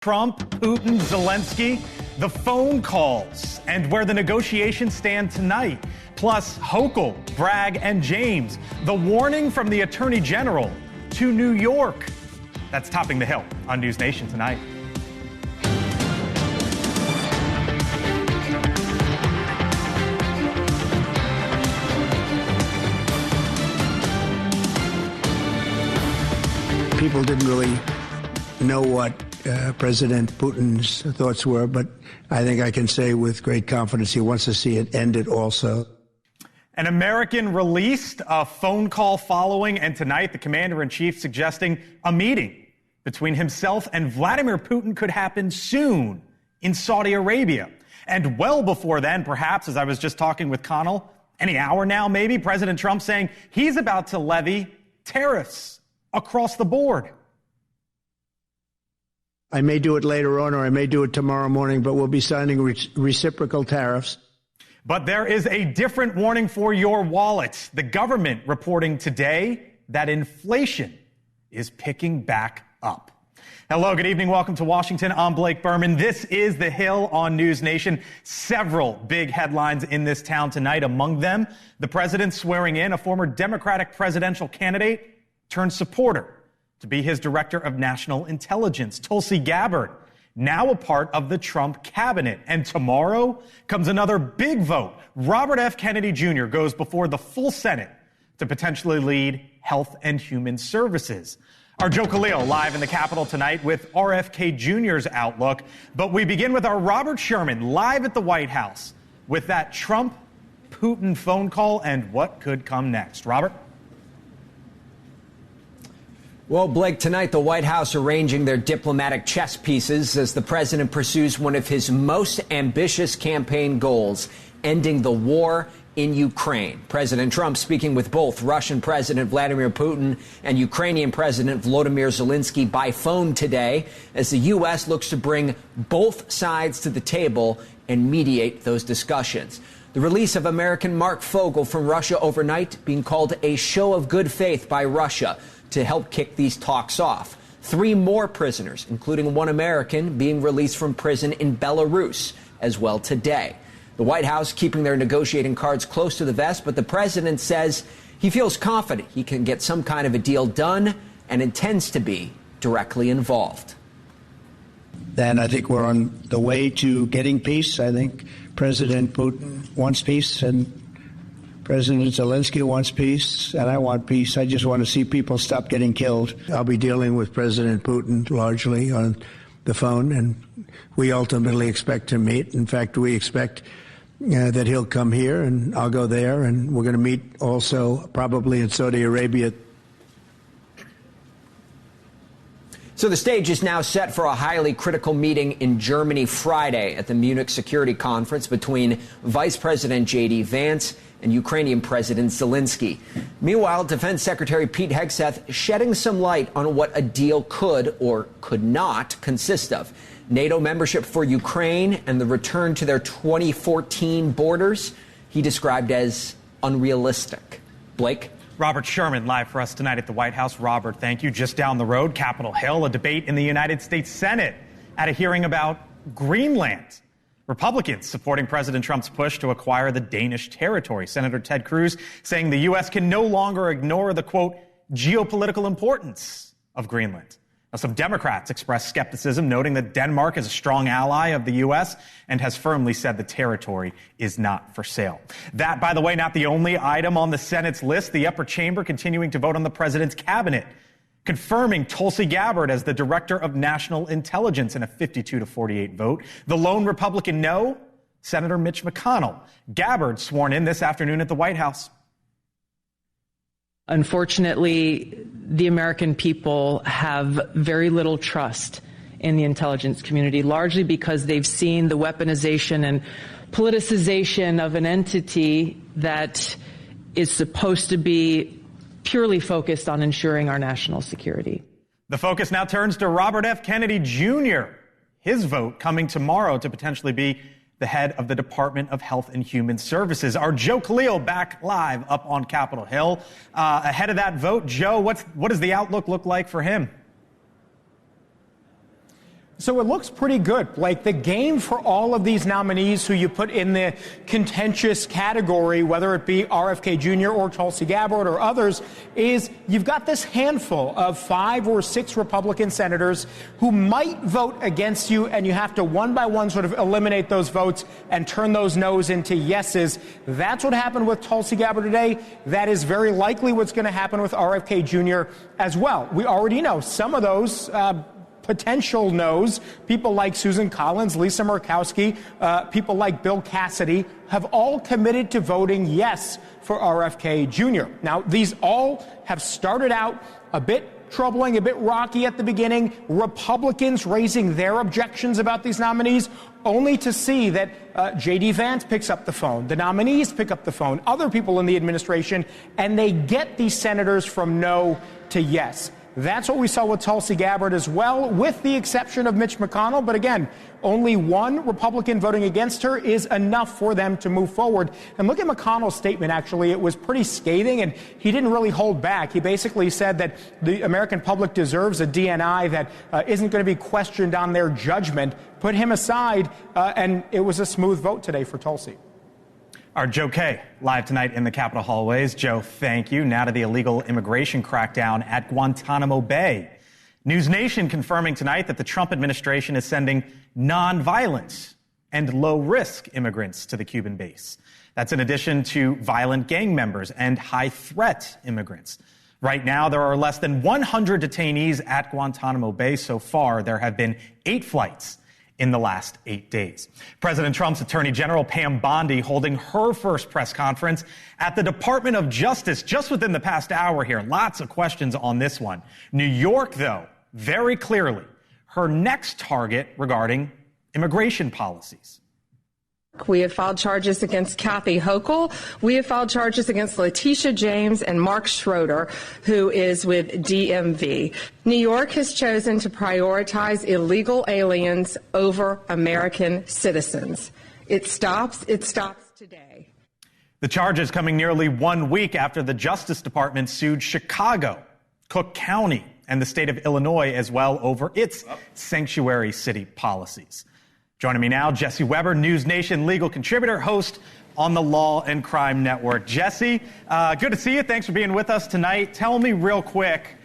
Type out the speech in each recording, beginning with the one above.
Trump, Putin, Zelensky, the phone calls, and where the negotiations stand tonight. Plus, Hochul, Bragg, and James, the warning from the Attorney General to New York. That's Topping the Hill on NewsNation tonight. People didn't really know what President Putin's thoughts were, but I think I can say with great confidence he wants to see it ended also. An American released a phone call following, and tonight the commander-in-chief suggesting a meeting between himself and Vladimir Putin could happen soon in Saudi Arabia. And well before then, perhaps, as I was just talking with Connell, any hour now maybe, President Trump saying he's about to levy tariffs across the board. I may do it later on, or I may do it tomorrow morning, but we'll be signing reciprocal tariffs. But there is a different warning for your wallet. The government reporting today that inflation is picking back up. Hello, good evening. Welcome to Washington. I'm Blake Berman. This is The Hill on NewsNation. Several big headlines in this town tonight. Among them, the president swearing in a former Democratic presidential candidate turned supporter to be his director of national intelligence, Tulsi Gabbard, now a part of the Trump cabinet. And tomorrow comes another big vote. Robert F. Kennedy Jr. goes before the full Senate to potentially lead Health and Human Services. Our Joe Khalil live in the Capitol tonight with RFK Jr.'s outlook. But we begin with our Robert Sherman live at the White House with that Trump-Putin phone call and what could come next. Robert? Well, Blake, tonight the White House arranging their diplomatic chess pieces as the president pursues one of his most ambitious campaign goals, ending the war in Ukraine. President Trump speaking with both Russian President Vladimir Putin and Ukrainian President Volodymyr Zelensky by phone today as the U.S. looks to bring both sides to the table and mediate those discussions. The release of American Mark Fogel from Russia overnight being called a show of good faith by Russia to help kick these talks off. 3 more prisoners, including 1 American, being released from prison in Belarus as well today. The White House keeping their negotiating cards close to the vest, but the president says he feels confident he can get some kind of a deal done and intends to be directly involved. Then I think we're on the way to getting peace. I think President Putin wants peace, and President Zelensky wants peace, and I want peace. I just want to see people stop getting killed. I'll be dealing with President Putin largely on the phone, and we ultimately expect to meet. In fact, we expect that he'll come here, and I'll go there, and we're going to meet also probably in Saudi Arabia. So the stage is now set for a highly critical meeting in Germany Friday at the Munich Security Conference between Vice President J.D. Vance and Ukrainian President Zelensky. Meanwhile, Defense Secretary Pete Hegseth shedding some light on what a deal could or could not consist of. NATO membership for Ukraine and the return to their 2014 borders, he described as unrealistic. Blake? Robert Sherman live for us tonight at the White House. Robert, thank you. Just down the road, Capitol Hill, a debate in the United States Senate at a hearing about Greenland. Republicans supporting President Trump's push to acquire the Danish territory. Senator Ted Cruz saying the U.S. can no longer ignore the, quote, geopolitical importance of Greenland. Now, some Democrats expressed skepticism, noting that Denmark is a strong ally of the U.S. and has firmly said the territory is not for sale. That, by the way, not the only item on the Senate's list. The upper chamber continuing to vote on the president's cabinet, confirming Tulsi Gabbard as the director of national intelligence in a 52-48 vote. The lone Republican no, Senator Mitch McConnell. Gabbard sworn in this afternoon at the White House. Unfortunately, the American people have very little trust in the intelligence community, largely because they've seen the weaponization and politicization of an entity that is supposed to be purely focused on ensuring our national security. The focus now turns to Robert F. Kennedy Jr., his vote coming tomorrow to potentially be the head of the Department of Health and Human Services. Our Joe Khalil back live up on Capitol Hill. Ahead of that vote, Joe, what does the outlook look like for him? So it looks pretty good. Like, the game for all of these nominees who you put in the contentious category, whether it be RFK Jr. or Tulsi Gabbard or others, is you've got this handful of 5 or 6 Republican senators who might vote against you, and you have to one by one sort of eliminate those votes and turn those no's into yeses. That's what happened with Tulsi Gabbard today. That is very likely what's going to happen with RFK Jr. as well. We already know some of those potential no's, people like Susan Collins, Lisa Murkowski, people like Bill Cassidy, have all committed to voting yes for RFK Jr. Now, these all have started out a bit troubling, a bit rocky at the beginning, Republicans raising their objections about these nominees, only to see that J.D. Vance picks up the phone, the nominees pick up the phone, other people in the administration, and they get these senators from no to yes. That's what we saw with Tulsi Gabbard as well, with the exception of Mitch McConnell. But again, only one Republican voting against her is enough for them to move forward. And look at McConnell's statement, actually. It was pretty scathing, and he didn't really hold back. He basically said that the American public deserves a DNI that isn't going to be questioned on their judgment. Put him aside, and it was a smooth vote today for Tulsi. Our Joe Kay, live tonight in the Capitol hallways. Joe, thank you. Now to the illegal immigration crackdown at Guantanamo Bay. NewsNation confirming tonight that the Trump administration is sending nonviolent and low-risk immigrants to the Cuban base. That's in addition to violent gang members and high-threat immigrants. Right now, there are less than 100 detainees at Guantanamo Bay. So far, there have been 8 flights in the last 8 days. President Trump's Attorney General Pam Bondi holding her first press conference at the Department of Justice just within the past hour here. Lots of questions on this one. New York, though, very clearly her next target regarding immigration policies. We have filed charges against Kathy Hochul. We have filed charges against Letitia James and Mark Schroeder, who is with DMV. New York has chosen to prioritize illegal aliens over American citizens. It stops today. The charges coming nearly 1 week after the Justice Department sued Chicago, Cook County, and the state of Illinois as well over its sanctuary city policies. Joining me now, Jesse Weber, NewsNation legal contributor, host on the Law and Crime Network. Jesse, good to see you. Thanks for being with us tonight. Tell me real quick,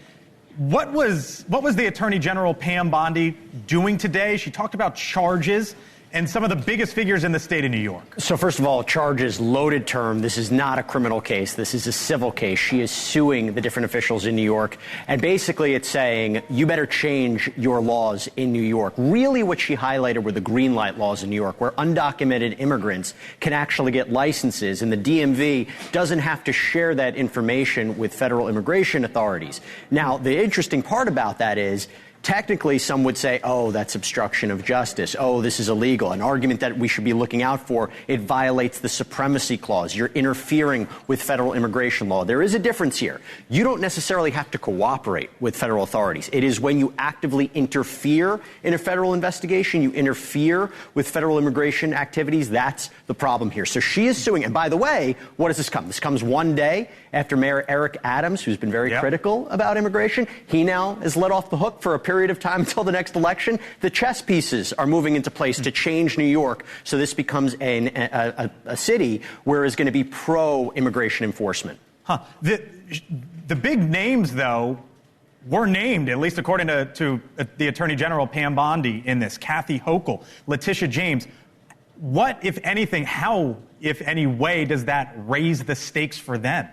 what was the Attorney General Pam Bondi doing today? She talked about charges and some of the biggest figures in the state of New York. So first of all, charges, loaded term. This is not a criminal case. This is a civil case. She is suing the different officials in New York. And basically it's saying you better change your laws in New York. Really what she highlighted were the green light laws in New York, where undocumented immigrants can actually get licenses, and the DMV doesn't have to share that information with federal immigration authorities. Now, the interesting part about that is, technically, some would say, oh, that's obstruction of justice. Oh, this is illegal. An argument that we should be looking out for. It violates the supremacy clause. You're interfering with federal immigration law. There is a difference here. You don't necessarily have to cooperate with federal authorities. It is when you actively interfere in a federal investigation, you interfere with federal immigration activities. That's the problem here. So she is suing. And by the way, what does this come? This comes one day after Mayor Eric Adams, who's been very critical about immigration. He now is let off the hook for a period of time until the next election. The chess pieces are moving into place to change New York, so this becomes a city where is going to be pro-immigration enforcement. The big names, though, were named, at least according to the Attorney General Pam Bondi in this. Kathy Hochul, Letitia James. What, if anything, how, if any way, does that raise the stakes for them?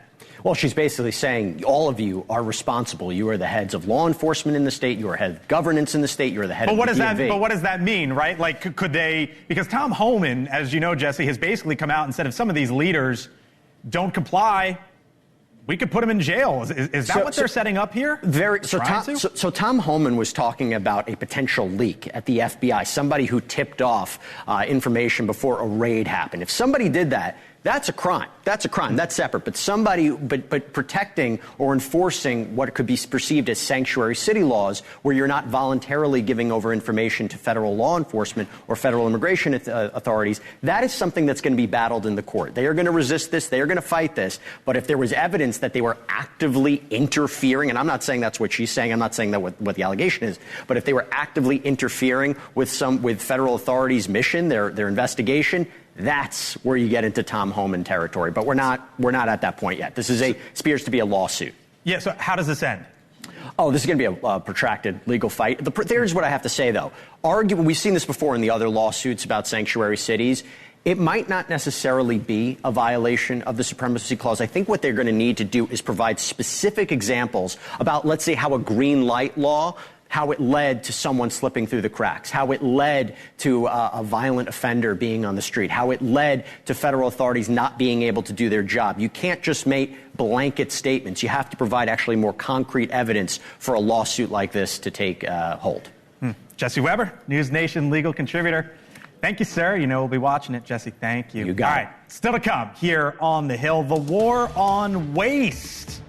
Well, she's basically saying all of you are responsible. You are the heads of law enforcement in the state. You are head of governance in the state. You are the head of the DMV. But what does that mean, right? Like, could they? Because Tom Homan, as you know, Jesse, has basically come out and said if some of these leaders don't comply, we could put them in jail. Is that what they're setting up here? So Tom Homan was talking about a potential leak at the FBI, somebody who tipped off information before a raid happened. If somebody did that, That's a crime. That's a crime. That's separate. But protecting or enforcing what could be perceived as sanctuary city laws, where you're not voluntarily giving over information to federal law enforcement or federal immigration authorities, that is something that's going to be battled in the court. They are going to resist this. They are going to fight this. But if there was evidence that they were actively interfering, and I'm not saying that's what she's saying, I'm not saying that what the allegation is, but if they were actively interfering with federal authorities' mission, their investigation, that's where you get into Tom Homan territory. But we're not at that point yet. This appears to be a lawsuit. Yeah, so how does this end? Oh, this is going to be a protracted legal fight. Here's what I have to say, though. We've seen this before in the other lawsuits about sanctuary cities. It might not necessarily be a violation of the Supremacy Clause. I think what they're going to need to do is provide specific examples about, let's say, how a green light law, how it led to someone slipping through the cracks, how it led to a violent offender being on the street, how it led to federal authorities not being able to do their job. You can't just make blanket statements. You have to provide actually more concrete evidence for a lawsuit like this to take hold. Jesse Weber, NewsNation legal contributor. Thank you, sir. You know we'll be watching it, Jesse. Thank you. You got it. All right, still to come here on the Hill, the war on waste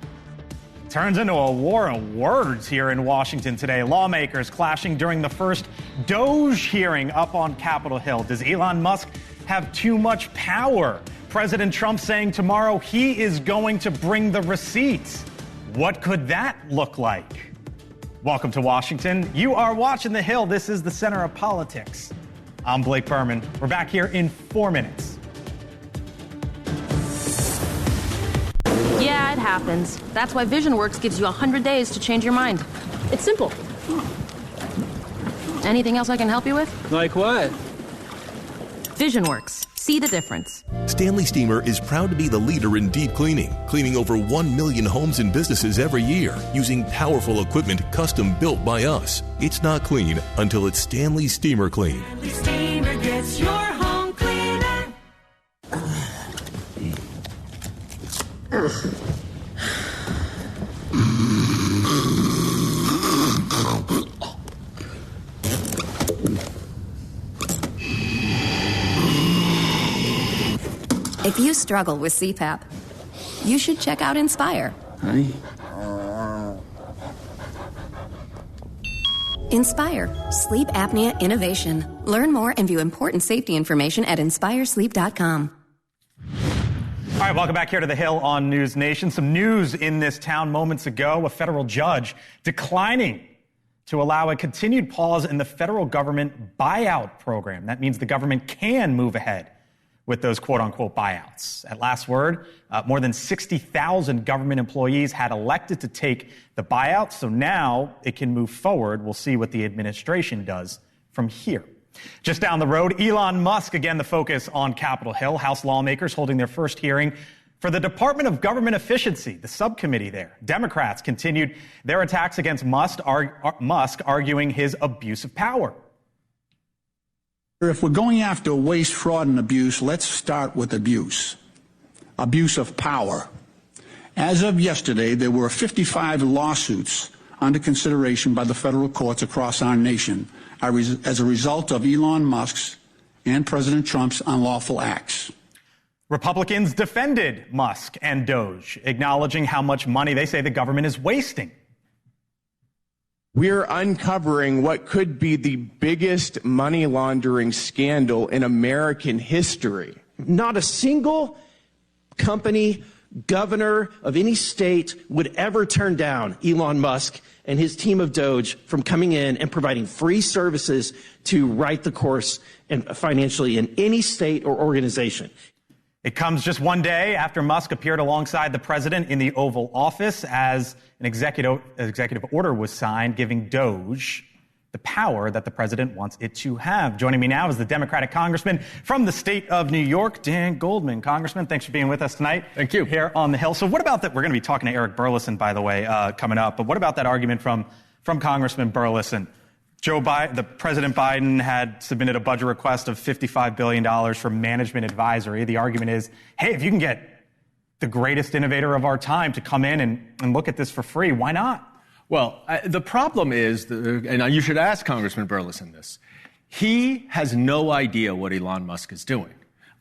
turns into a war of words here in Washington today. Lawmakers clashing during the first DOGE hearing up on Capitol Hill. Does Elon Musk have too much power? President Trump saying tomorrow he is going to bring the receipts. What could that look like? Welcome to Washington. You are watching The Hill. This is the center of politics. I'm Blake Berman. We're back here in 4 minutes. Yeah, it happens. That's why VisionWorks gives you 100 days to change your mind. It's simple. Anything else I can help you with? Like what? VisionWorks. See the difference. Stanley Steamer is proud to be the leader in deep cleaning, cleaning over 1 million homes and businesses every year using powerful equipment custom built by us. It's not clean until it's Stanley Steamer Clean. Stanley Steamer gets your home cleaner. If you struggle with CPAP, you should check out Inspire. Honey? Inspire, sleep apnea innovation. Learn more and view important safety information at inspiresleep.com. All right, welcome back here to The Hill on NewsNation. Some news in this town moments ago. A federal judge declining to allow a continued pause in the federal government buyout program. That means the government can move ahead with those quote-unquote buyouts. At last word, more than 60,000 government employees had elected to take the buyout, so now it can move forward. We'll see what the administration does from here. Just down the road, Elon Musk, again the focus on Capitol Hill. House lawmakers holding their first hearing for the Department of Government Efficiency, the subcommittee there. Democrats continued their attacks against Musk, arguing his abuse of power. If we're going after waste, fraud, and abuse, let's start with abuse. Abuse of power. As of yesterday, there were 55 lawsuits under consideration by the federal courts across our nation as a result of Elon Musk's and President Trump's unlawful acts. Republicans defended Musk and DOGE, acknowledging how much money they say the government is wasting. We're uncovering what could be the biggest money laundering scandal in American history. Not a single company, governor of any state would ever turn down Elon Musk and his team of DOGE from coming in and providing free services to right the course and financially in any state or organization. It comes just one day after Musk appeared alongside the president in the Oval Office as an executive order was signed giving DOGE the power that the president wants it to have. Joining me now is the Democratic congressman from the state of New York, Dan Goldman. Congressman, thanks for being with us tonight. Thank you. Here on the Hill. So what about that? We're going to be talking to Eric Burleson, by the way, coming up. But what about that argument from Congressman Burleson? President Biden had submitted a budget request of $55 billion for management advisory. The argument is, hey, if you can get the greatest innovator of our time to come in and look at this for free, why not? Well, the problem is, and you should ask Congressman Burleson this, he has no idea what Elon Musk is doing.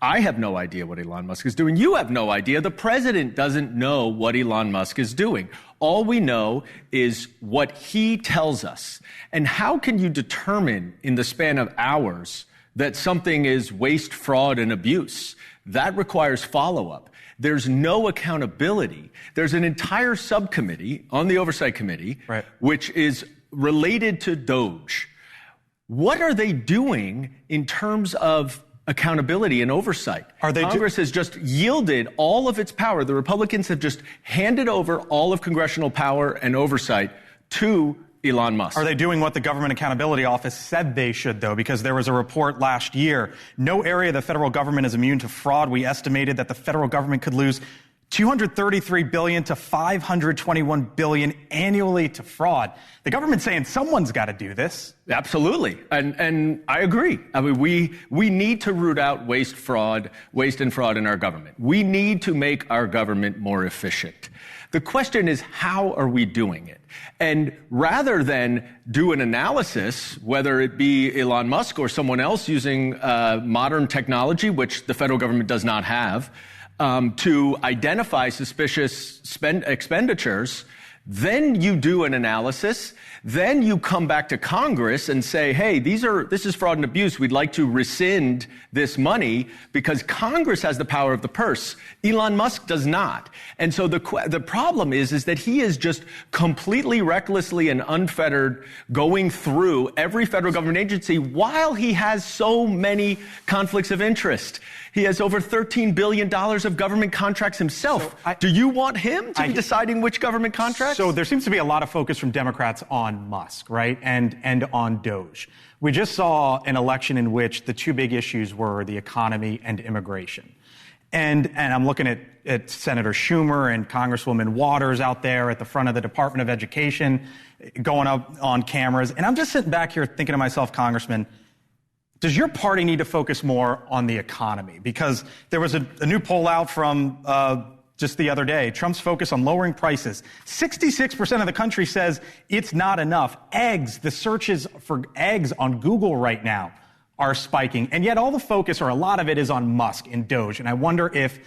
I have no idea what Elon Musk is doing. You have no idea. The president doesn't know what Elon Musk is doing. All we know is what he tells us. And how can you determine in the span of hours that something is waste, fraud, and abuse? That requires follow-up. There's no accountability. There's an entire subcommittee on the Oversight Committee, which is related to DOGE. What are they doing in terms of accountability and oversight? Congress has just yielded all of its power. The Republicans have just handed over all of congressional power and oversight to Elon Musk. Are they doing what the Government Accountability Office said they should, though? Because there was a report last year. No area of the federal government is immune to fraud. We estimated that the federal government could lose $233 billion to $521 billion annually to fraud. The government's saying someone's got to do this. Absolutely. And I agree. I mean, we need to root out waste and fraud in our government. We need to make our government more efficient. The question is, how are we doing it? And rather than do an analysis, whether it be Elon Musk or someone else using modern technology, which the federal government does not have, to identify suspicious expenditures, then you do an analysis, then you come back to Congress and say, hey, this is fraud and abuse. We'd like to rescind this money because Congress has the power of the purse. Elon Musk does not. And so the problem is that he is just completely recklessly and unfettered going through every federal government agency while he has so many conflicts of interest. He has over $13 billion of government contracts himself. Do you want him to be deciding which government contracts? So there seems to be a lot of focus from Democrats on Musk, right? And on DOGE. We just saw an election in which the two big issues were the economy and immigration. And I'm looking at Senator Schumer and Congresswoman Waters out there at the front of the Department of Education going up on cameras. And I'm just sitting back here thinking to myself, Congressman, does your party need to focus more on the economy? Because there was a new poll out from just the other day. Trump's focus on lowering prices. 66% of the country says it's not enough. Eggs, the searches for eggs on Google right now are spiking. And yet all the focus, or a lot of it, is on Musk and DOGE. And I wonder if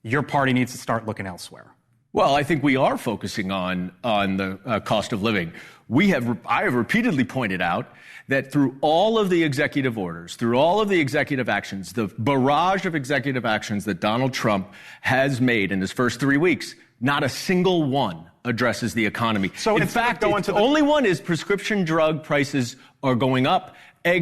your party needs to start looking elsewhere. Well, I think we are focusing on the cost of living. I have repeatedly pointed out that through all of the executive orders, through all of the executive actions, the barrage of executive actions that Donald Trump has made in his first 3 weeks, not a single one addresses the economy. So in fact, the only one is prescription drug prices are going up.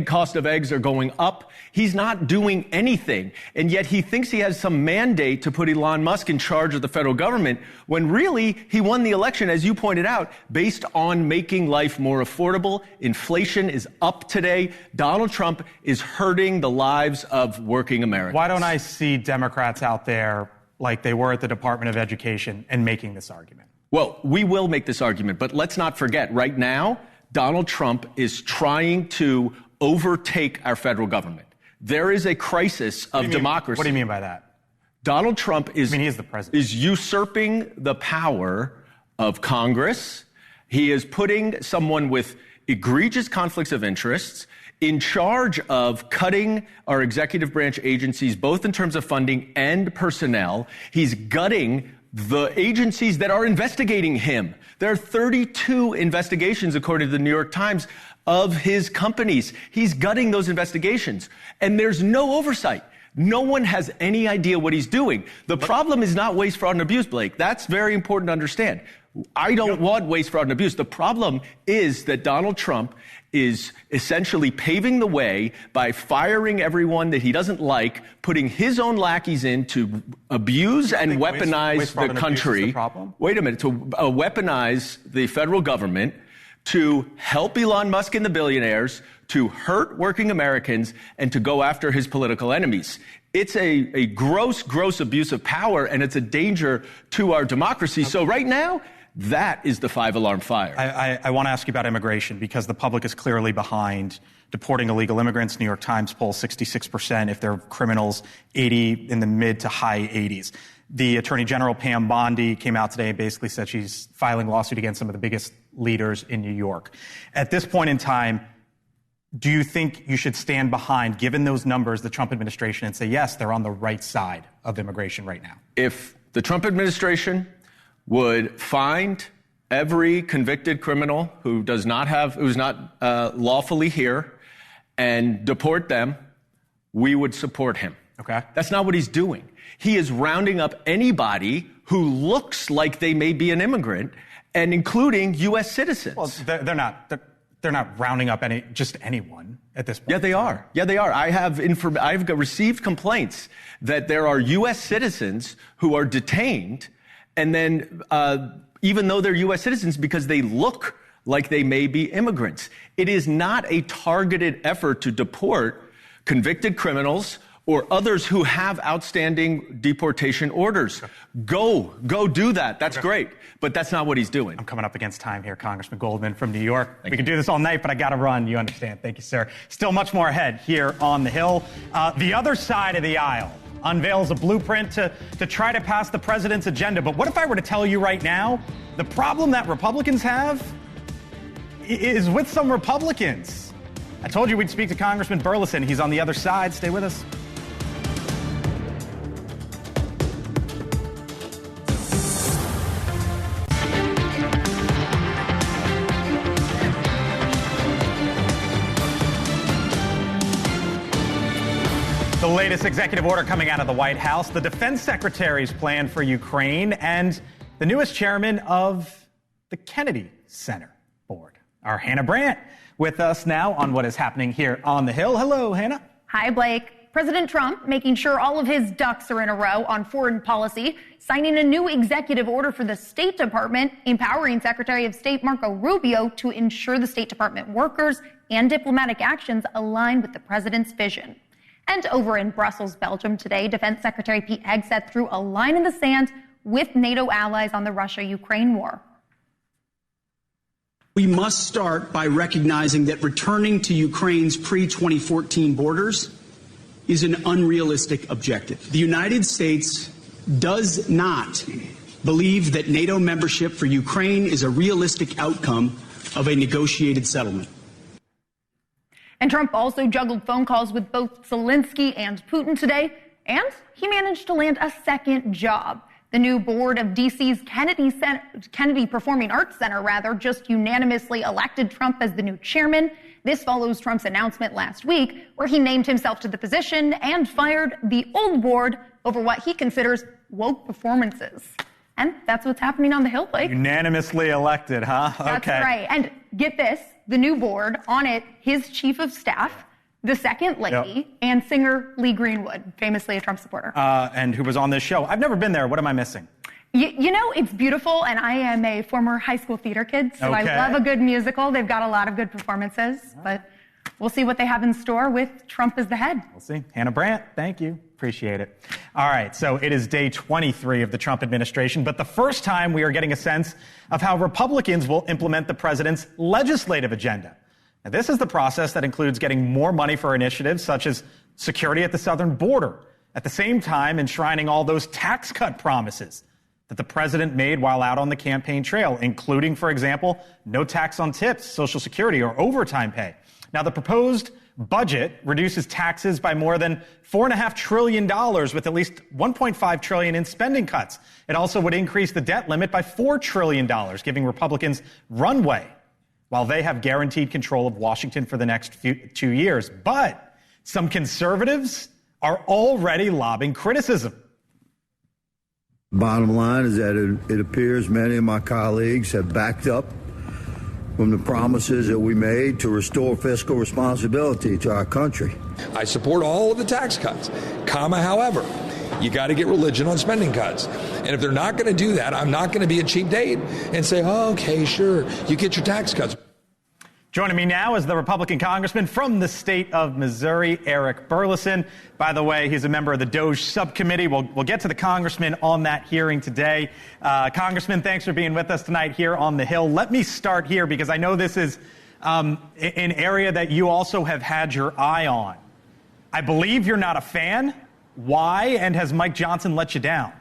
Cost of eggs are going up. He's not doing anything. And yet he thinks he has some mandate to put Elon Musk in charge of the federal government when really he won the election, as you pointed out, based on making life more affordable. Inflation is up today. Donald Trump is hurting the lives of working Americans. Why don't I see Democrats out there like they were at the Department of Education and making this argument? Well, we will make this argument, but let's not forget, right now, Donald Trump is trying to overtake our federal government. There is a crisis of democracy. What do you mean by that? Donald Trump is the president. Is usurping the power of Congress. He is putting someone with egregious conflicts of interests in charge of cutting our executive branch agencies, both in terms of funding and personnel. He's gutting the agencies that are investigating him. There are 32 investigations, according to the New York Times, of his companies. He's gutting those investigations. And there's no oversight. No one has any idea what he's doing. The problem is not waste, fraud, and abuse, Blake. That's very important to understand. I don't want waste, fraud, and abuse. The problem is that Donald Trump is essentially paving the way by firing everyone that he doesn't like, putting his own lackeys in to abuse and weaponize the country. Wait a minute, to weaponize the federal government, to help Elon Musk and the billionaires, to hurt working Americans, and to go after his political enemies. It's a gross, gross abuse of power, and it's a danger to our democracy. So right now, that is the five-alarm fire. I want to ask you about immigration, because the public is clearly behind deporting illegal immigrants. New York Times poll 66%. If they're criminals, 80 in the mid to high 80s. The Attorney General, Pam Bondi, came out today and basically said she's filing a lawsuit against some of the biggest leaders in New York. At this point in time, do you think you should stand behind, given those numbers, the Trump administration, and say, yes, they're on the right side of immigration right now? If the Trump administration would find every convicted criminal who's not lawfully here and deport them, we would support him. Okay. That's not what he's doing. He is rounding up anybody who looks like they may be an immigrant, and including U.S. citizens. Well, they're not rounding up just anyone at this point. Yeah, they are. Yeah, they are. I've received complaints that there are U.S. citizens who are detained, and then even though they're U.S. citizens, because they look like they may be immigrants. It is not a targeted effort to deport convicted criminals or others who have outstanding deportation orders. Go do that. That's great. But that's not what he's doing. I'm coming up against time here, Congressman Goldman from New York. We can do this all night, but I got to run. You understand. Thank you, sir. Still much more ahead here on the Hill. The other side of the aisle unveils a blueprint to try to pass the president's agenda. But what if I were to tell you right now, the problem that Republicans have is with some Republicans? I told you we'd speak to Congressman Burleson. He's on the other side. Stay with us. The latest executive order coming out of the White House, the defense secretary's plan for Ukraine, and the newest chairman of the Kennedy Center Board. Our Hannah Brandt with us now on what is happening here on the Hill. Hello, Hannah. Hi, Blake. President Trump making sure all of his ducks are in a row on foreign policy, signing a new executive order for the State Department, empowering Secretary of State Marco Rubio to ensure the State Department workers and diplomatic actions align with the president's vision. And over in Brussels, Belgium today, Defense Secretary Pete Hegseth drew a line in the sand with NATO allies on the Russia-Ukraine war. We must start by recognizing that returning to Ukraine's pre-2014 borders is an unrealistic objective. The United States does not believe that NATO membership for Ukraine is a realistic outcome of a negotiated settlement. And Trump also juggled phone calls with both Zelensky and Putin today, and he managed to land a second job. The new board of D.C.'s Kennedy Performing Arts Center, just unanimously elected Trump as the new chairman. This follows Trump's announcement last week, where he named himself to the position and fired the old board over what he considers woke performances. And that's what's happening on the Hill, Blake. Unanimously elected, huh? That's right. And get this, the new board, on it, his chief of staff, the second lady, and singer Lee Greenwood, famously a Trump supporter. And who was on this show. I've never been there. What am I missing? You know, it's beautiful, and I am a former high school theater kid, so I love a good musical. They've got a lot of good performances, but we'll see what they have in store with Trump as the head. We'll see. Hannah Brandt, thank you. Appreciate it. All right, so it is day 23 of the Trump administration, but the first time we are getting a sense of how Republicans will implement the president's legislative agenda. Now, this is the process that includes getting more money for initiatives such as security at the southern border, at the same time enshrining all those tax cut promises that the president made while out on the campaign trail, including, for example, no tax on tips, Social Security, or overtime pay. Now, the proposed budget reduces taxes by more than $4.5 trillion with at least $1.5 trillion in spending cuts. It also would increase the debt limit by $4 trillion, giving Republicans runway while they have guaranteed control of Washington for the next 2 years. But some conservatives are already lobbing criticism. Bottom line is that it appears many of my colleagues have backed up from the promises that we made to restore fiscal responsibility to our country. I support all of the tax cuts, however, you got to get religion on spending cuts. And if they're not going to do that, I'm not going to be a cheap date and say, oh, okay, sure, you get your tax cuts. Joining me now is the Republican congressman from the state of Missouri, Eric Burleson. By the way, he's a member of the DOGE subcommittee. We'll get to the congressman on that hearing today. Congressman, thanks for being with us tonight here on the Hill. Let me start here because I know this is an area that you also have had your eye on. I believe you're not a fan. Why? And has Mike Johnson let you down?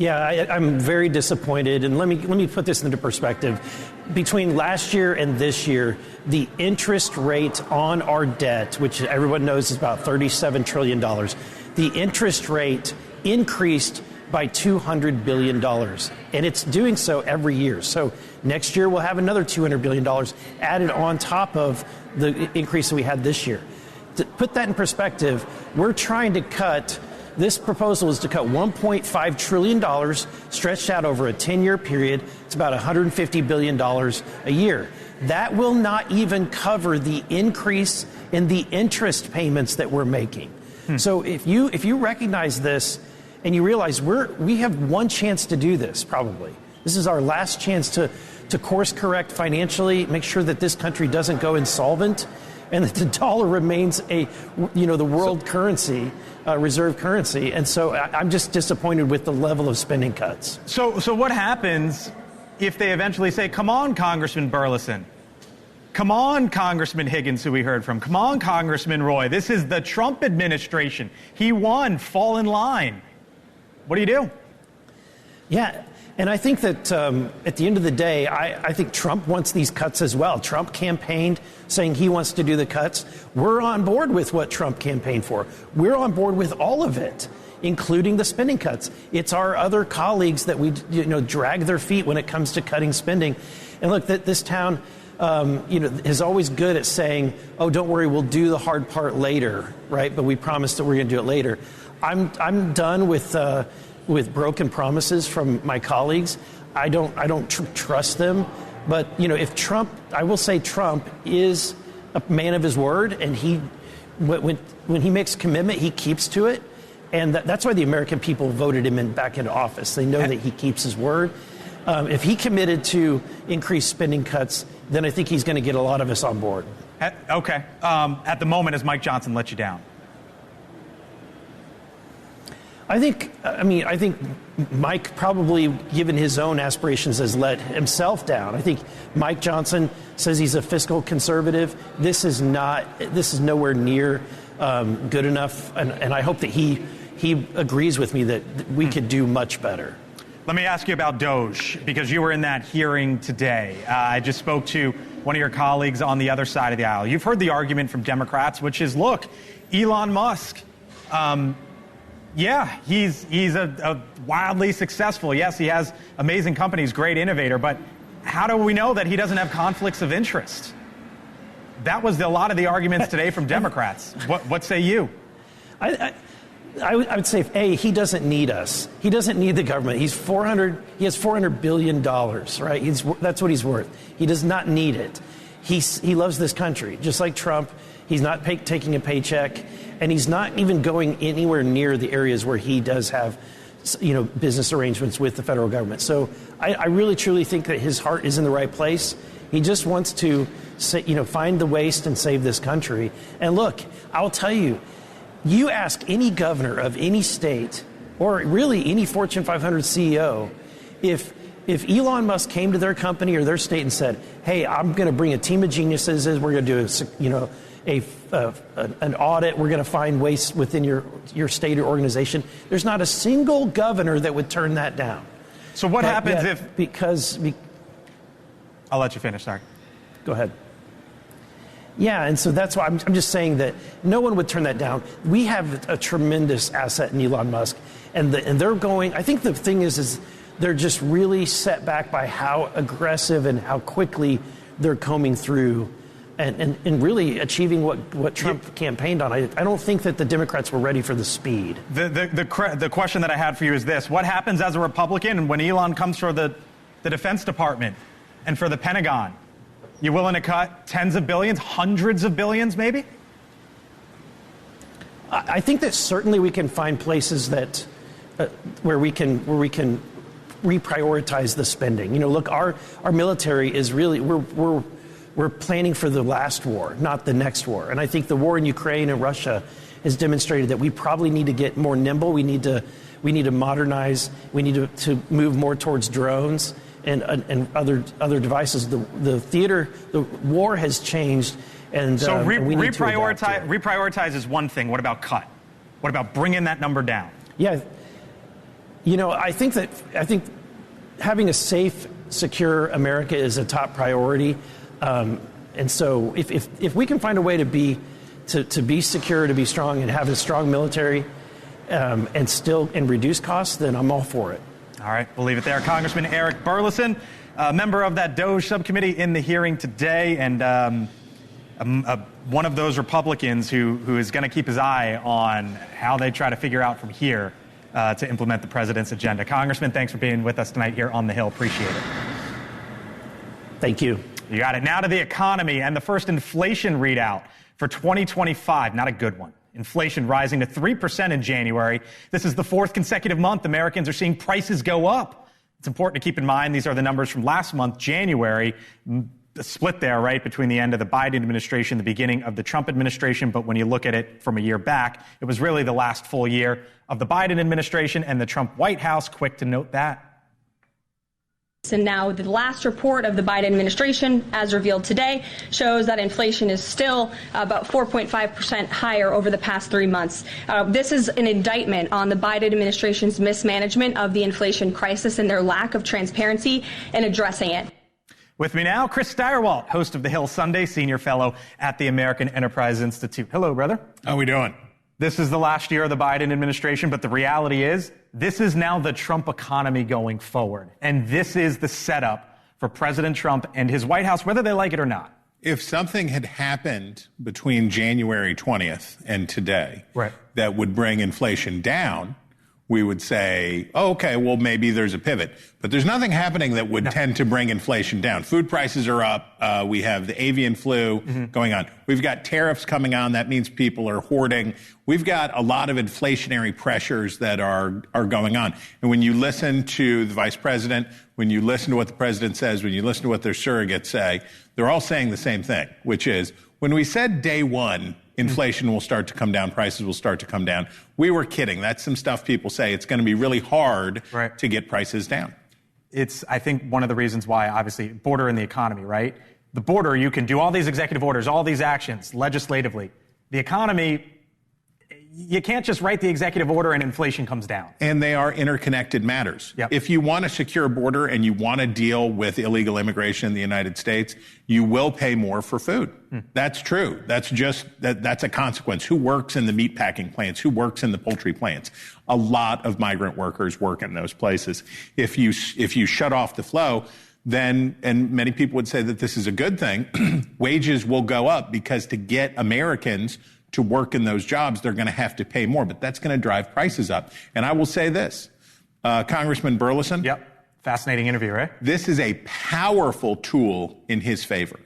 Yeah, I'm very disappointed. And let me put this into perspective. Between last year and this year, the interest rate on our debt, which everyone knows is about $37 trillion, the interest rate increased by $200 billion. And it's doing so every year. So next year, we'll have another $200 billion added on top of the increase that we had this year. To put that in perspective, we're trying to cut. This proposal is to cut $1.5 trillion stretched out over a 10-year period. It's about $150 billion a year. That will not even cover the increase in the interest payments that we're making. So if you recognize this and you realize we have one chance to do this, probably. This is our last chance to course correct financially, make sure that this country doesn't go insolvent, and that the dollar remains the world currency, reserve currency. And so I'm just disappointed with the level of spending cuts. So what happens if they eventually say, come on, Congressman Burleson, come on, Congressman Higgins, who we heard from, come on, Congressman Roy, this is the Trump administration. He won, fall in line. What do you do? Yeah. And I think that at the end of the day, I think Trump wants these cuts as well. Trump campaigned saying he wants to do the cuts. We're on board with what Trump campaigned for. We're on board with all of it, including the spending cuts. It's our other colleagues that we drag their feet when it comes to cutting spending. And look, this town is always good at saying, oh, don't worry, we'll do the hard part later, right? But we promised that we're going to do it later. I'm done with broken promises from my colleagues. I don't trust them. But, if Trump, I will say Trump is a man of his word, and when he makes a commitment, he keeps to it. And that's why the American people voted him back into office. They know that he keeps his word. If he committed to increase spending cuts, then I think he's going to get a lot of us on board. Okay. At the moment, has Mike Johnson let you down? I think Mike, probably given his own aspirations, has let himself down. I think Mike Johnson says he's a fiscal conservative. This is nowhere near good enough. And I hope that he agrees with me that we could do much better. Let me ask you about DOGE, because you were in that hearing today. I just spoke to one of your colleagues on the other side of the aisle. You've heard the argument from Democrats, which is, look, Elon Musk, yeah, he's a wildly successful. Yes, he has amazing companies, great innovator, but how do we know that he doesn't have conflicts of interest? That was a lot of the arguments today from Democrats. What say you? I would say, he doesn't need us. He doesn't need the government. He has $400 billion, right? That's what he's worth. He does not need it. He loves this country, just like Trump. He's not taking a paycheck, and he's not even going anywhere near the areas where he does have, business arrangements with the federal government. So I really, truly think that his heart is in the right place. He just wants to, find the waste and save this country. And look, I'll tell you, you ask any governor of any state, or really any Fortune 500 CEO, if Elon Musk came to their company or their state and said, hey, I'm going to bring a team of geniuses, we're going to do an audit, we're going to find waste within your state or organization, there's not a single governor that would turn that down. So what happens if... I'll let you finish, sorry. Go ahead. Yeah, and so that's why I'm just saying that no one would turn that down. We have a tremendous asset in Elon Musk, and they're going... I think the thing is they're just really set back by how aggressive and how quickly they're combing through and really achieving what Trump campaigned on. I don't think that the Democrats were ready for the speed. The question that I had for you is this. What happens as a Republican when Elon comes for the Defense Department and for the Pentagon? You willing to cut tens of billions, hundreds of billions, maybe? I think that certainly we can find places that where we can reprioritize the spending. Look, our military is really we're planning for the last war, not the next war. And I think the war in Ukraine and Russia has demonstrated that we probably need to get more nimble. We need to modernize. We need to move more towards drones and other devices. The war has changed, and so we need to reprioritize is one thing. What about cut? What about bringing that number down? Yeah. I think having a safe, secure America is a top priority. And so if we can find a way to be secure, to be strong, and have a strong military and reduce costs, then I'm all for it. All right, we'll leave it there. Congressman Eric Burleson, a member of that DOGE subcommittee in the hearing today, and one of those Republicans who is going to keep his eye on how they try to figure out from here to implement the president's agenda. Congressman, thanks for being with us tonight here on the Hill. Appreciate it. Thank you. You got it. Now to the economy and the first inflation readout for 2025. Not a good one. Inflation rising to 3% in January. This is the fourth consecutive month Americans are seeing prices go up. It's important to keep in mind these are the numbers from last month, January. The split there, right, between the end of the Biden administration, the beginning of the Trump administration. But when you look at it from a year back, it was really the last full year of the Biden administration and the Trump White House. Quick to note that. And now the last report of the Biden administration, as revealed today, shows that inflation is still about 4.5% higher over the past 3 months. This is an indictment on the Biden administration's mismanagement of the inflation crisis and their lack of transparency in addressing it. With me now, Chris Steyerwalt, host of The Hill Sunday, senior fellow at the American Enterprise Institute. Hello, brother. How we doing? This is the last year of the Biden administration, but the reality is this is now the Trump economy going forward. And this is the setup for President Trump and his White House, whether they like it or not. If something had happened between January 20th and today that would bring inflation down, we would say, oh, okay, well, maybe there's a pivot. But there's nothing happening that would tend to bring inflation down. Food prices are up. We have the avian flu going on. We've got tariffs coming on. That means people are hoarding. We've got a lot of inflationary pressures that are going on. And when you listen to the vice president, when you listen to what the president says, when you listen to what their surrogates say, they're all saying the same thing, which is when we said day one, inflation will start to come down, prices will start to come down. We were kidding. That's some stuff people say. It's going to be really hard to get prices down. It's, I think, one of the reasons why, obviously, border in the economy, right? The border, you can do all these executive orders, all these actions legislatively. The economy, you can't just write the executive order and inflation comes down. And they are interconnected matters. Yep. If you want a secure border and you want to deal with illegal immigration in the United States, you will pay more for food. That's true. That's a consequence. Who works in the meatpacking plants? Who works in the poultry plants? A lot of migrant workers work in those places. If you shut off the flow, then, and many people would say that this is a good thing, wages will go up because to get Americans to work in those jobs, they're going to have to pay more, but that's going to drive prices up. And I will say this, Congressman Burleson. Yep. Fascinating interview, right? This is a powerful tool in his favor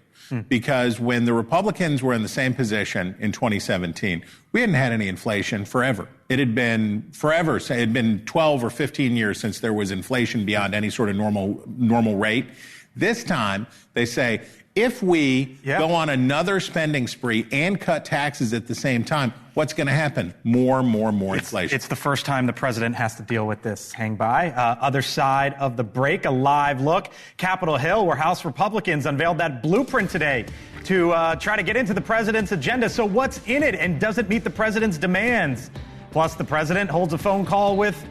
because when the Republicans were in the same position in 2017, we hadn't had any inflation forever. It had been forever. It had been 12 or 15 years since there was inflation beyond any sort of normal rate. This time they say, if we go on another spending spree and cut taxes at the same time, what's going to happen? More inflation. It's the first time the president has to deal with this. Hang by. Other side of the break, a live look. Capitol Hill, where House Republicans unveiled that blueprint today to try to get into the president's agenda. So what's in it, and does it meet the president's demands? Plus, the president holds a phone call with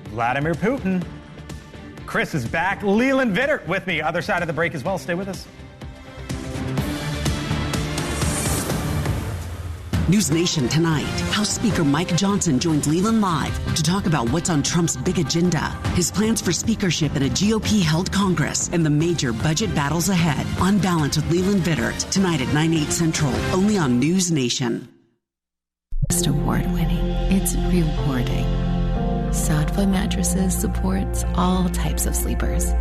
Vladimir Putin. Chris is back. Leland Vittert with me. Other side of the break as well. Stay with us. NewsNation tonight. House Speaker Mike Johnson joins Leland live to talk about what's on Trump's big agenda, his plans for speakership in a GOP-held Congress, and the major budget battles ahead. On Balance with Leland Vittert, tonight at 9/8 Central, only on NewsNation. Just award-winning. It's rewarding. Saatva Mattresses supports all types of sleepers.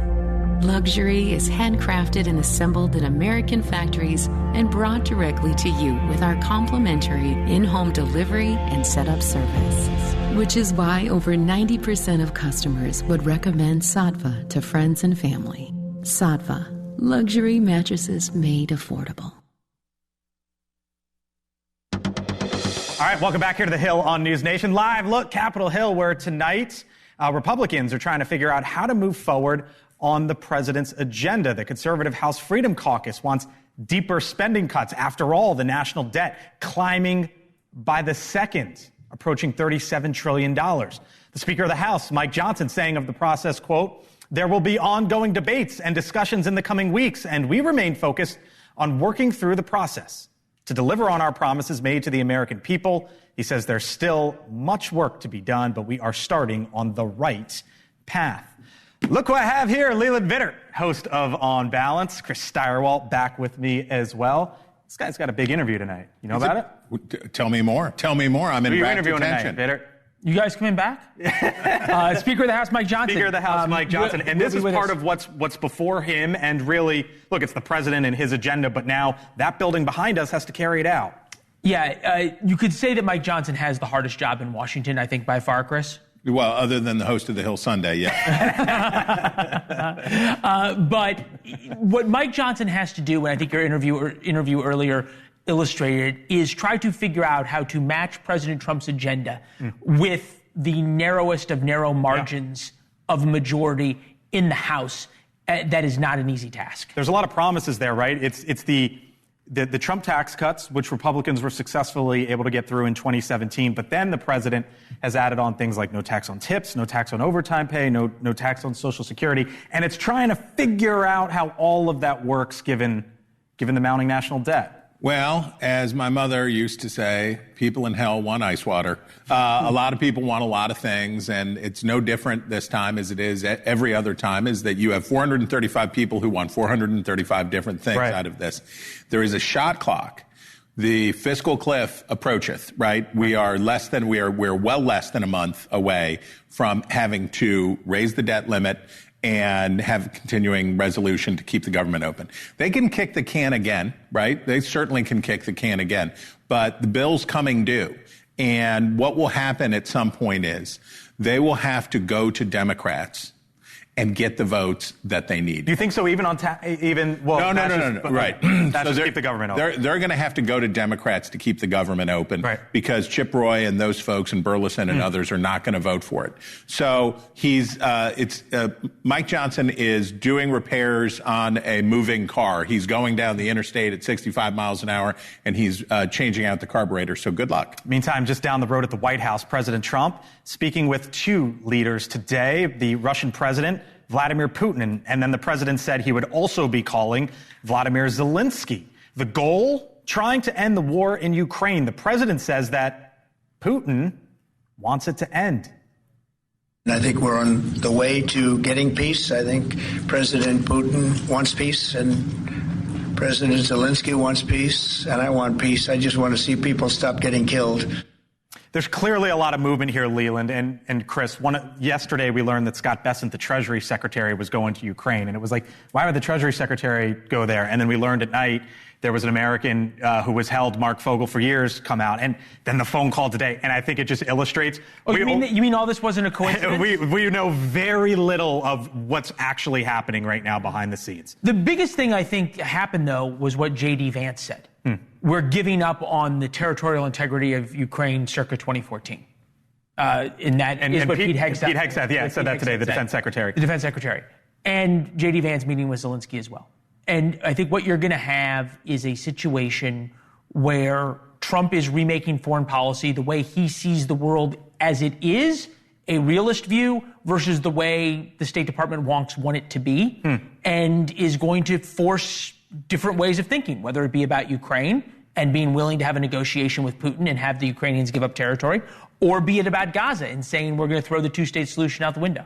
Luxury is handcrafted and assembled in American factories and brought directly to you with our complimentary in-home delivery and setup service. Which is why over 90% of customers would recommend Saatva to friends and family. Saatva, luxury mattresses made affordable. All right, welcome back here to the Hill on NewsNation. Live look, Capitol Hill, where tonight Republicans are trying to figure out how to move forward on the president's agenda. The conservative House Freedom Caucus wants deeper spending cuts. After all, the national debt climbing by the second, approaching $37 trillion. The The Speaker of the House, Mike Johnson, saying of the process, quote, "There will be ongoing debates and discussions in the coming weeks, and we remain focused on working through the process to deliver on our promises made to the American people." He says there's still much work to be done, but we are starting on the right path. Look who I have here, Leland Vittert, host of On Balance. Chris Steyerwalt back with me as well. This guy's got a big interview tonight. You know about it? Tell me more. Tell me more. I'm in Who are you rapt interviewing attention. tonight, Vittert? You guys coming back? Speaker of the House, Mike Johnson. Speaker of the House, Mike Johnson. And this is part of what's before him. And really, look, it's the president and his agenda, but now that building behind us has to carry it out. Yeah, you could say that Mike Johnson has the hardest job in Washington, I think, by far, Chris. Well, other than the host of the Hill Sunday, yeah. But what Mike Johnson has to do, and I think your interview earlier illustrated, is try to figure out how to match President Trump's agenda with the narrowest of narrow margins of a majority in the House. That is not an easy task. There's a lot of promises there, right? It's the Trump tax cuts, which Republicans were successfully able to get through in 2017. But then the president has added on things like no tax on tips, no tax on overtime pay, no tax on Social Security. And it's trying to figure out how all of that works given the mounting national debt. Well, as my mother used to say, people in hell want ice water. A lot of people want a lot of things, and it's no different this time as it is every other time, is that you have 435 people who want 435 different things out of this. There is a shot clock. The fiscal cliff approacheth, right? We're well less than a month away from having to raise the debt limit and have a continuing resolution to keep the government open. They can kick the can again, right? They certainly can kick the can again, but the bill's coming due. And what will happen at some point is they will have to go to Democrats and get the votes that they need. Do you think so? Even on No. Right. That's to keep the government open. They're going to have to go to Democrats to keep the government open, because Chip Roy and those folks and Burleson and others are not going to vote for it. So Mike Johnson is doing repairs on a moving car. He's going down the interstate at 65 miles an hour, and he's changing out the carburetor. So good luck. Meantime, just down the road at the White House, President Trump speaking with two leaders today, the Russian president, Vladimir Putin, and then the president said he would also be calling Vladimir Zelensky. The goal, trying to end the war in Ukraine. The president says that Putin wants it to end. And I think we're on the way to getting peace. I think President Putin wants peace, and President Zelensky wants peace, and I want peace. I just want to see people stop getting killed. There's clearly a lot of movement here, Leland and Chris. Yesterday, we learned that Scott Bessent, the Treasury Secretary, was going to Ukraine. And it was like, why would the Treasury Secretary go there? And then we learned at night there was an American who was held, Mark Fogel, for years, come out. And then the phone call today. And I think it just illustrates. You mean all this wasn't a coincidence? We know very little of what's actually happening right now behind the scenes. The biggest thing I think happened, though, was what J.D. Vance said. We're giving up on the territorial integrity of Ukraine circa 2014. And what Pete Hegseth said that today, the defense secretary. The defense secretary. And J.D. Vance meeting with Zelensky as well. And I think what you're going to have is a situation where Trump is remaking foreign policy the way he sees the world as it is, a realist view, versus the way the State Department wants it to be, and is going to force different ways of thinking, whether it be about Ukraine and being willing to have a negotiation with Putin and have the Ukrainians give up territory, or be it about Gaza and saying we're going to throw the two-state solution out the window.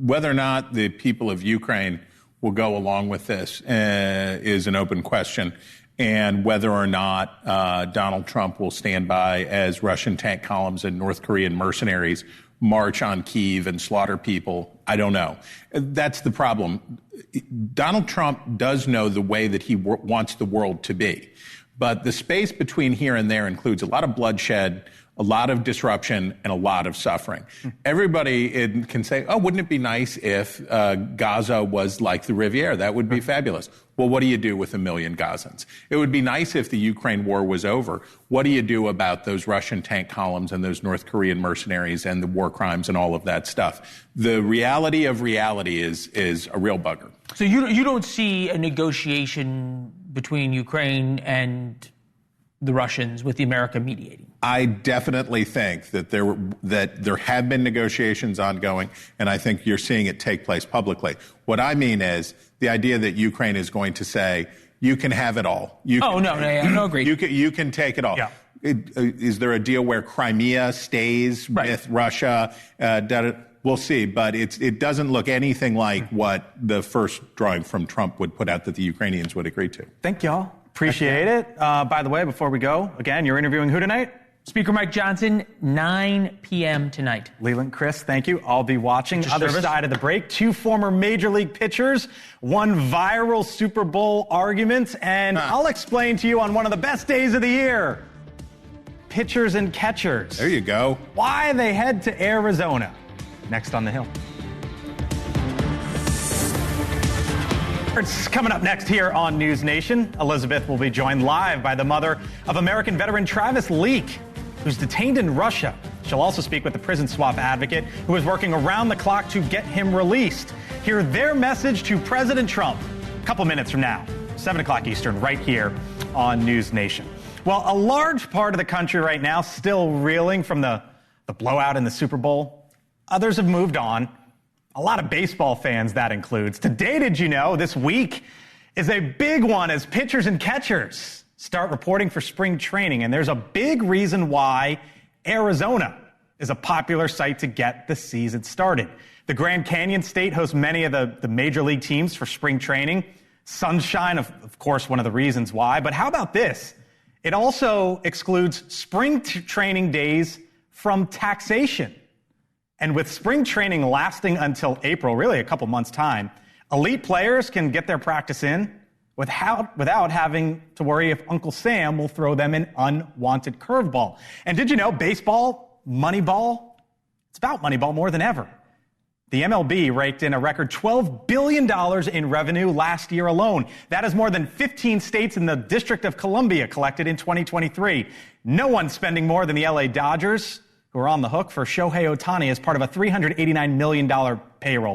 Whether or not the people of Ukraine will go along with this is an open question, and whether or not Donald Trump will stand by as Russian tank columns and North Korean mercenaries march on Kyiv and slaughter people, I don't know. That's the problem. Donald Trump does know the way that he wants the world to be. But the space between here and there includes a lot of bloodshed, a lot of disruption, and a lot of suffering. Everybody can say, oh, wouldn't it be nice if Gaza was like the Riviera? That would be fabulous. Well, what do you do with 1 million Gazans? It would be nice if the Ukraine war was over. What do you do about those Russian tank columns and those North Korean mercenaries and the war crimes and all of that stuff? The reality of reality is a real bugger. So you don't see a negotiation between Ukraine and the Russians with the America mediating? I definitely think that there have been negotiations ongoing, and I think you're seeing it take place publicly. What I mean is the idea that Ukraine is going to say, you can have it all. No, agree. You can take it all. Yeah. Is there a deal where Crimea stays with Russia? We'll see, but it doesn't look anything like what the first drawing from Trump would put out that the Ukrainians would agree to. Thank y'all. Appreciate it. By the way, before we go, again, you're interviewing who tonight? Speaker Mike Johnson, 9 p.m. tonight. Leland, Chris, thank you. I'll be watching. Other service. side of the break, 2 former Major League pitchers, one viral Super Bowl argument, and I'll explain to you on one of the best days of the year, pitchers and catchers. There you go. Why they head to Arizona. Next on The Hill. It's coming up next here on News Nation. Elizabeth will be joined live by the mother of American veteran Travis Leak, who's detained in Russia. She'll also speak with the prison swap advocate who is working around the clock to get him released. Hear their message to President Trump a couple minutes from now, 7 o'clock Eastern, right here on News Nation. Well, a large part of the country right now still reeling from the blowout in the Super Bowl. Others have moved on. A lot of baseball fans, that includes. Today, did you know, this week is a big one as pitchers and catchers start reporting for spring training. And there's a big reason why Arizona is a popular site to get the season started. The Grand Canyon State hosts many of the major league teams for spring training. Sunshine, of course, one of the reasons why. But how about this? It also excludes spring training days from taxation. And with spring training lasting until April, really a couple months' time, elite players can get their practice in without having to worry if Uncle Sam will throw them an unwanted curveball. And did you know baseball, Moneyball, it's about Moneyball more than ever. The MLB raked in a record $12 billion in revenue last year alone. That is more than 15 states in the District of Columbia collected in 2023. No one's spending more than the LA Dodgers, who are on the hook for Shohei Ohtani as part of a $389 million payroll.